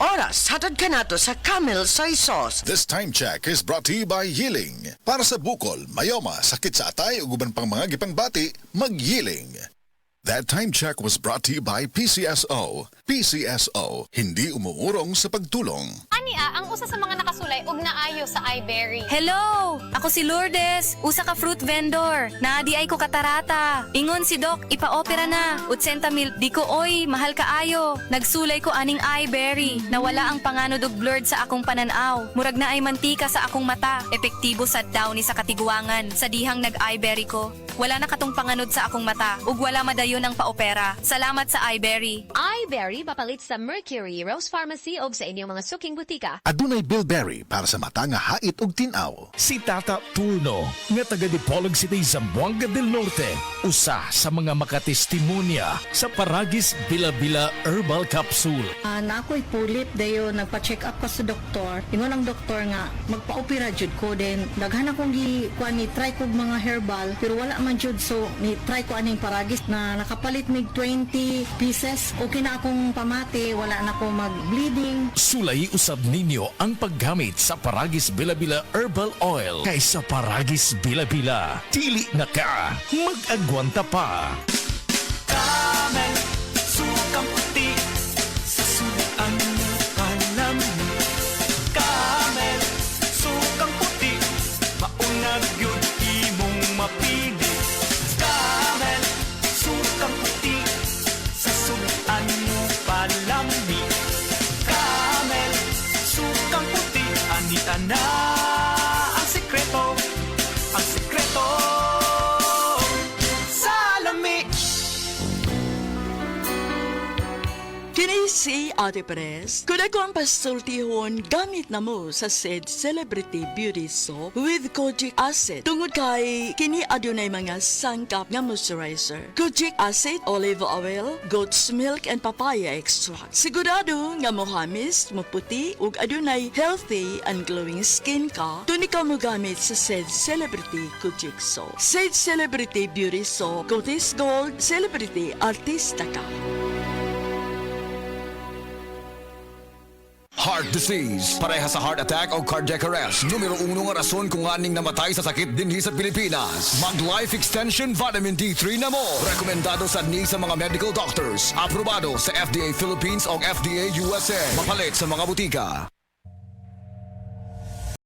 oras hatod ka nato sa Camel Soy Sauce. This time check is brought to you by Yiling. Para sa bukol, mayoma, sakit sa atay ug uban pang mga gipangbati, mag-Yiling. That time check was brought to you by PCSO. PCSO, hindi umuurong sa pagtulong. Ania, ang usa sa mga nakasulay og naayo sa iBerry. Hello! Ako si Lourdes, usa ka fruit vendor. Naadi ay ko katarata. Ingon si Doc, ipa-opera na. 80 mil, di ko oy, mahal kaayo. Nagsulay ko aning iBerry. Nawala ang panganod og blurred sa akong pananaw. Murag na ay mantika sa akong mata. Epektibo sad daw ni sa katiguangan. Sa dihang nag-iBerry ko. Wala na katong panganod sa akong mata. Ug wala madayon ang paopera. Salamat sa iBerry. iBerry mapalit sa Mercury Rose Pharmacy o sa inyong mga suking butika. Adunay Bilberry para sa mata nga hait ug tinaw. Si Tata Turno, nga taga Dipolog City, Zamboanga del Norte, usa sa mga makatestimonya sa Paragis Bila-Bila Herbal Capsule. Na ako'y pulit dayo nagpa-check up ko sa doktor. Ingon ang doktor nga magpa-opera jud ko din. Daghan akong kuan ni try ko mga herbal pero wala man jud, so ni try ko aning Paragis na nakapalit mig 20 pieces. Okay na akong pamati, wala na ako mag-bleeding. Sulay usab ninyo ang paggamit sa Paragis Bila-Bila Herbal Oil kaysa Paragis Bila-Bila. Dili na ka, mag-agwanta pa. Camel, sukang puti, sa sulian mo alam mo. Camel, sukang puti, maunag yun imong mapili. Camel, sukang puti, sa sulian mo palami. Camel, sukang puti, anita na ang sekreto, ang sekreto. Kini si Ate Pres. Kung ako ang pasultihon, gamit na mo sa said Celebrity Beauty Soap with Kojic Acid. Tungod kay kini adunay mga sangkap nga moisturizer. Kojic Acid, olive oil, goat's milk, and papaya extract. Sigurado nga mohamis, maputi, ug adunay healthy and glowing skin ka, tuni ka mo gamit sa said Celebrity Kojic Soap. Said Celebrity Beauty Soap, Cotis Gold, Celebrity Artista ka. Heart disease, pareha sa heart attack o cardiac arrest. Numero 1 nga rason kung aning namatay sa sakit dinhi sa Pilipinas. Mag Life Extension Vitamin D3 na mo. Rekomendado sa mga medical doctors. Aprobado sa FDA Philippines o FDA USA. Mapalit sa mga butika.